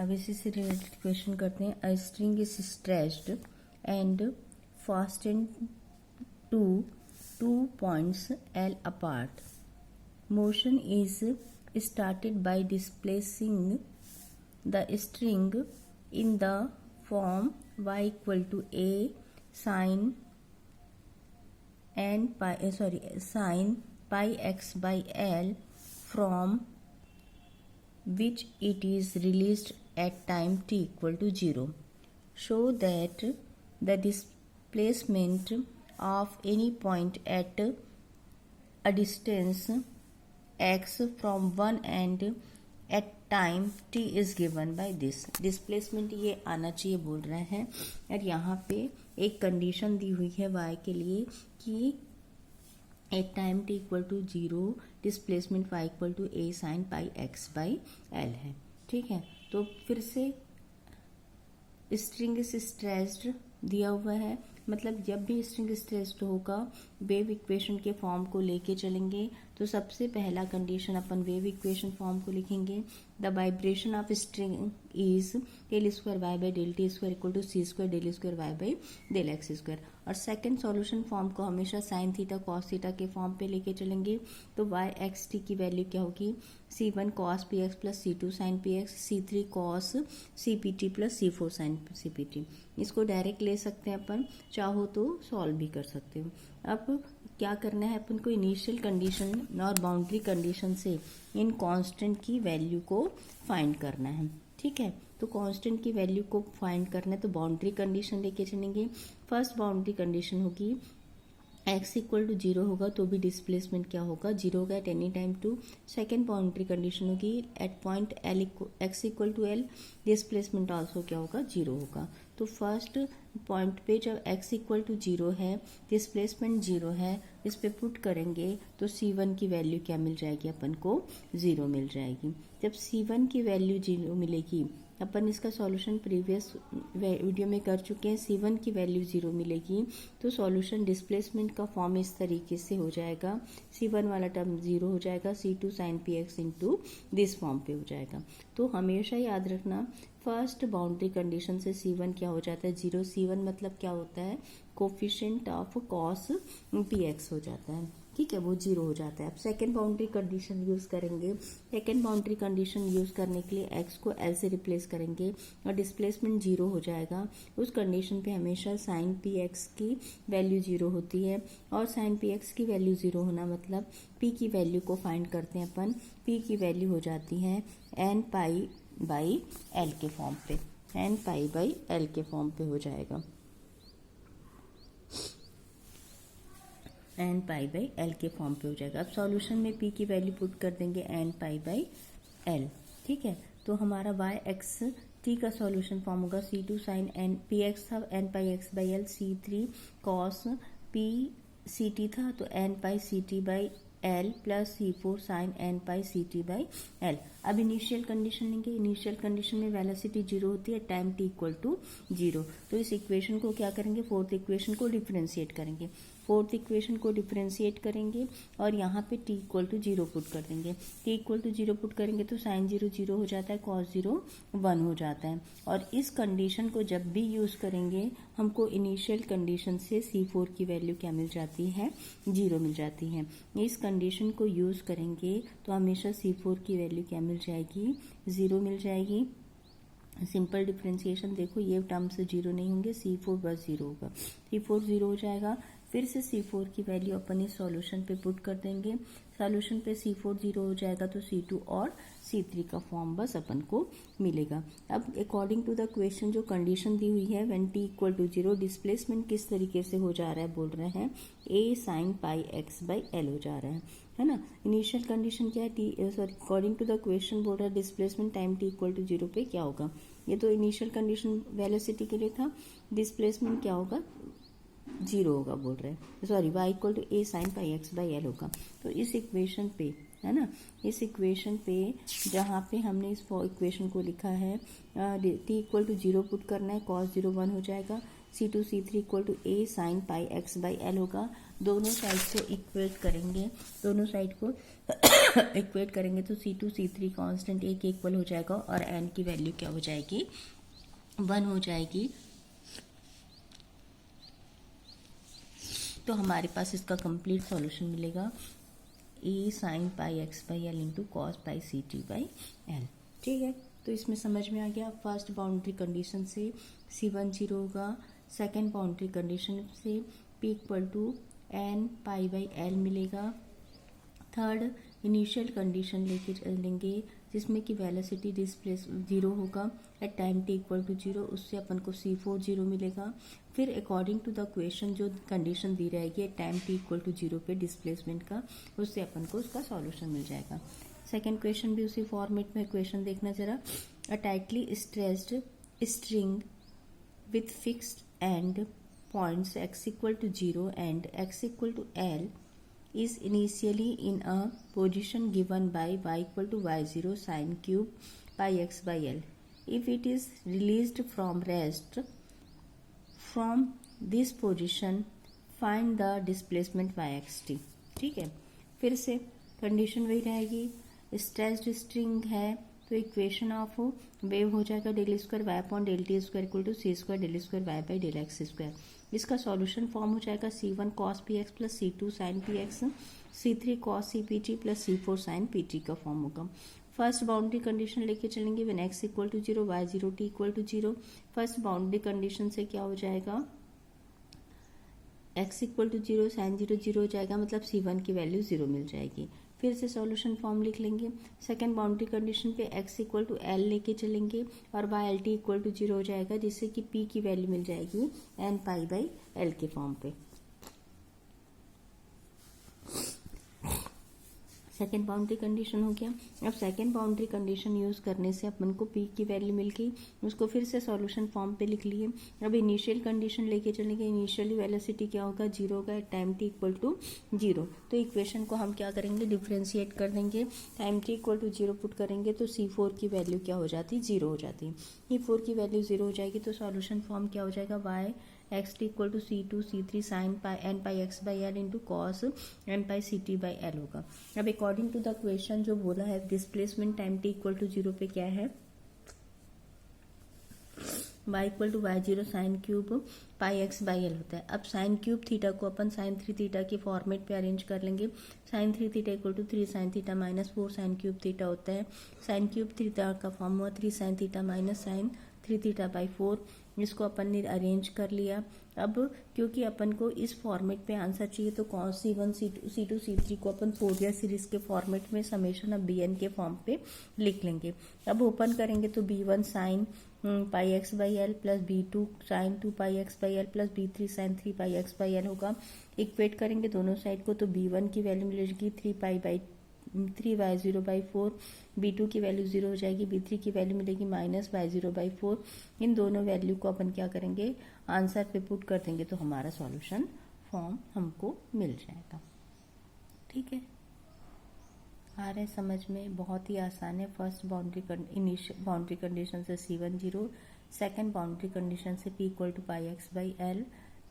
अब इसी से रिलेटेड क्वेश्चन करते हैं। A string is stretched and fastened to 2 points L apart. Motion is started by displacing the string in the form y equal to a sin sin pi x by L, from which it is released at time t equal to 0. Show that the displacement of any point at a distance x from one end at time t is given by this. Displacement ये आना चाहिए बोल रहे हैं। और यहाँ पे एक कंडीशन दी हुई है y के लिए कि at time t equal to 0 displacement y equal to a sine pi x by l है। ठीक है, तो फिर से स्ट्रिंग इज स्ट्रेच्ड दिया हुआ है, मतलब जब भी स्ट्रिंग स्ट्रेच्ड होगा वेव इक्वेशन के फॉर्म को लेके चलेंगे। तो सबसे पहला कंडीशन अपन वेव इक्वेशन फॉर्म को लिखेंगे। The vibration of string is del square y by del t square equal to c square del square y by del x square. और सेकंड सॉल्यूशन फॉर्म को हमेशा साइन थीटा कॉस थीटा के form पे लेके चलेंगे। तो y x t की value क्या होगी, C1 cos p x plus C2 sine p x, C3 cos c p t plus C4 sine c p t. इसको डायरेक्ट ले सकते हैं अपन, चाहो तो सॉल्व भी कर सकते हो। अब क्या करना है अपन को, इनिशियल कंडीशन और बाउंड्री कंडीशन से इन कांस्टेंट की वैल्यू को फाइंड करना है। ठीक है, तो कांस्टेंट की वैल्यू को फाइंड करना है तो बाउंड्री कंडीशन लेके चलेंगे। फर्स्ट बाउंड्री कंडीशन होगी x इक्वल टू 0 होगा तो भी डिस्प्लेसमेंट क्या होगा, 0 होगा at any time two. Second boundary condition होगी at point L x equal to l, displacement also क्या होगा, 0 होगा। तो फर्स्ट पॉइंट पे जब x इक्वल टू 0 है, डिस्प्लेसमेंट 0 है, इस पे पुट करेंगे तो C1 की वैल्यू क्या मिल जाएगी अपन को, 0 मिल जाएगी। जब C1 की वैल्यू 0 मिलेगी, अपन इसका सॉल्यूशन प्रीवियस वीडियो में कर चुके हैं, C1 की वैल्यू 0 मिलेगी तो सॉल्यूशन डिस्प्लेसमेंट का फॉर्म इस तरीके से हो जाएगा। C1 वाला टर्म 0 हो जाएगा, C2 sine p x into this form पे हो जाएगा। तो हमेशा याद रखना फर्स्ट बाउंड्री कंडीशन से C1 क्या हो जाता है, 0। C1 मतलब क्या होता है, coefficient of cos p x हो जाता है। ठीक है, वो 0 हो जाता है। अब सेकेंड बाउंड्री कंडीशन यूज करेंगे। सेकेंड बाउंड्री कंडीशन यूज करने के लिए x को l से रिप्लेस करेंगे और डिस्प्लेसमेंट 0 हो जाएगा। उस कंडीशन पे हमेशा साइन पी एक्स की वैल्यू 0 होती है और साइन पी एक्स की वैल्यू 0 होना मतलब p की वैल्यू को फाइंड करते हैं अपन। p की वैल्यू हो जाती है n पाई बाई l के फॉर्म पे, n पाई बाई l के फॉर्म पे हो जाएगा, n पाई बाई l के फॉर्म पे हो जाएगा। अब सॉल्यूशन में p की वैल्यू पुट कर देंगे n पाई बाई l। ठीक है, तो हमारा y x t का सॉल्यूशन फॉर्म होगा C2 sine n p x था n pi x by l, C3 cos p c t था तो n pi c t by L plus C4 sine n pi c t by L। अब initial condition लेंगे। Initial condition में velocity 0 होती है, time t equal to 0। तो इस equation को क्या करेंगे, फोर्थ इक्वेशन को डिफरेंशिएट करेंगे। फोर्थ इक्वेशन को डिफरेंशिएट करेंगे और यहाँ पे t इक्वल टू 0 पुट कर देंगे। t इक्वल टू 0 पुट करेंगे तो साइन 0 0 हो जाता है, कॉस 0 1 हो जाता है। और इस कंडीशन को जब भी यूज करेंगे हमको इनिशियल कंडीशन से C4 की वैल्यू क्या मिल जाती है, 0 मिल जाती है। इस कंडीशन को यूज करेंगे तो हमेशा C4 की वैल्यू क्या मिल जाएगी, 0 मिल जाएगी। सिंपल डिफरेंशिएशन देखो, ये टर्म से 0 नहीं होंगे, C4 बस 0 होगा, C4 0 हो जाएगा। फिर से C4 की वैल्यू अपन इस सॉल्यूशन पे पुट कर देंगे। सॉल्यूशन पे C4 0 हो जाएगा तो C2 और C3 का फॉर्म बस अपन को मिलेगा। अब अकॉर्डिंग टू द क्वेश्चन जो कंडीशन दी हुई है, when t equal to 0 displacement किस तरीके से हो जा रहा है, बोल रहे हैं a sine pi x by l हो जा रहा है ना। इनिशियल कंडीशन क्या है, अकॉर्डिंग टू द क्वेश्चन बोल रहा है displacement time t equal to 0 पे क्या होगा। ये तो इनिशियल कंडीशन वेलोसिटी के लिए था, डिस्प्लेसमेंट क्या होगा, 0 होगा बोल रहे हैं, sorry y equal to a sine pi x by l होगा। तो इस इक्वेशन पे है ना, इस इक्वेशन पे जहाँ पे हमने इस इक्वेशन को लिखा है t इक्वल टू 0 पुट करना है, cos 0 1 हो जाएगा। C2 C3 equal to A sine pi x by l होगा। दोनों साइड को इक्वेट करेंगे, दोनों साइड को इक्वेट करेंगे तो C2 C3 कांस्टेंट A के इक्वल हो जाएगा और n की वैल्यू क्या हो जाएगी, 1 हो जाएगी। तो हमारे पास इसका कंप्लीट सॉल्यूशन मिलेगा A sine pi x by l into cos pi c t by l. ठीक है, तो इसमें समझ में आ गया। फर्स्ट बाउंड्री कंडीशन से C1 0 होगा, सेकेंड बाउंड्री कंडीशन से P equal to n pi by l मिलेगा। थर्ड इनिशियल कंडीशन लेके चलेंगे जिसमें कि वेलोसिटी डिस्प्लेस 0 होगा at time t equal to 0, उससे अपन को C4 0 मिलेगा। फिर अकॉर्डिंग टू द क्वेश्चन जो कंडीशन दी रहेगी at time t equal to 0 पे डिस्प्लेसमेंट का, उससे अपन को उसका सॉल्यूशन मिल जाएगा। सेकेंड क्वेश्चन भी उसी फॉर्मेट में क्वेश्चन देखना जरा। A tightly stressed string with fixed end points x equal to 0 and x equal to L is initially in a position given by y equal to y0 sin cube pi x by L. If it is released from rest from this position, find the displacement yxt. ठीक है, फिर से condition वही रहेगी। Stressed string है तो equation of wave हो जाएगा del square y upon del t square equal to c square del square y by del x square. इसका सॉल्यूशन फॉर्म हो जाएगा C1 cos px plus C2 sin px, C3 cos cpt plus C4 sin pt का form होगा। First boundary condition लेके चलेंगे when x equal to 0 y0 t equal to 0। First boundary condition से क्या हो जाएगा, x इक्वल टू 0 साइन 0 0 हो जाएगा, मतलब C1 की वैल्यू 0 मिल जाएगी। फिर से सॉल्यूशन फॉर्म लिख लेंगे। सेकेंड बाउंड्री कंडीशन पे x इक्वल टू एल लेके चलेंगे और y l t equal to 0 हो जाएगा, जिससे कि p की वैल्यू मिल जाएगी n पाई बाई एल के फॉर्म पे। सेकेंड बाउंड्री कंडीशन हो गया। अब सेकेंड बाउंड्री कंडीशन यूज करने से अपन को p की वैल्यू मिल गई, उसको फिर से सॉल्यूशन फॉर्म पे लिख लिए। अब इनिशियल कंडीशन लेके चलेंगे। इनिशियली वेलोसिटी क्या होगा, 0 होगा at time t equal to 0। तो इक्वेशन को हम क्या करेंगे, डिफ्रेंशिएट कर देंगे। Time t equal to 0 put करेंगे तो C4 की वैल्यू क्या हो जाती, 0 हो जाती। C4 की वैल्यू 0 हो जाएगी तो सॉल्यूशन फॉर्म क्या हो जाएगा, y x t equal to C2 C3 sine pi n pi x by l into cos n pi c t by l होगा। अब अकॉर्डिंग टू द क्वेश्चन जो बोला है displacement time t equal to 0 पे क्या है, y equal to y0 sine cube pi x by l होता है। अब साइन क्यूब थीटा को अपन साइन 3 थीटा के फॉर्मेट पे अरेंज कर लेंगे। Sign 3 theta equal to 3 sine theta minus 4 sine cube theta होता है। साइन क्यूब थीटा का फॉर्म हुआ 3 sine theta minus sine 3 theta by 4। इसको अपन ने अरेंज कर लिया। अब क्योंकि अपन को इस फॉर्मेट पे आंसर चाहिए तो कॉस C1 C2 C3 को अपन फोरियर सीरीज के फॉर्मेट में समेशन ऑफ bn के फॉर्म पे लिख लेंगे। अब ओपन करेंगे तो b1 sine pi x by l plus b2 sine 2 pi x by l plus b3 sine 3 pi x by l होगा। इक्वेट करेंगे दोनों साइड को तो b1 की वैल्यू मिलेगी 3y0 बाई 4, b2 की वैल्यू 0 हो जाएगी, b3 की वैल्यू मिलेगी माइनस y0 बाई 4। इन दोनों वैल्यू को अपन क्या करेंगे, आंसर पे पुट कर देंगे तो हमारा सॉल्यूशन फॉर्म हमको मिल जाएगा। ठीक है, आ रहा है समझ में, बहुत ही आसान है। फर्स्ट इनिशियल बाउंड्री कंडीशन से C1 0, सेकेंड बाउंड्री कंडीशन से p equal to pi x by l,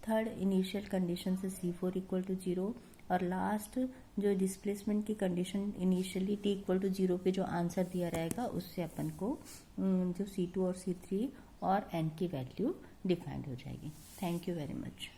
third initial condition से C4 इक्वल टू 0 और लास्ट जो डिस्प्लेसमेंट की condition initially t equal to 0 पे जो आंसर दिया रहेगा उससे अपन को जो C2 और C3 और n की वैल्यू डिफाइंड हो जाएगी। Thank you very much.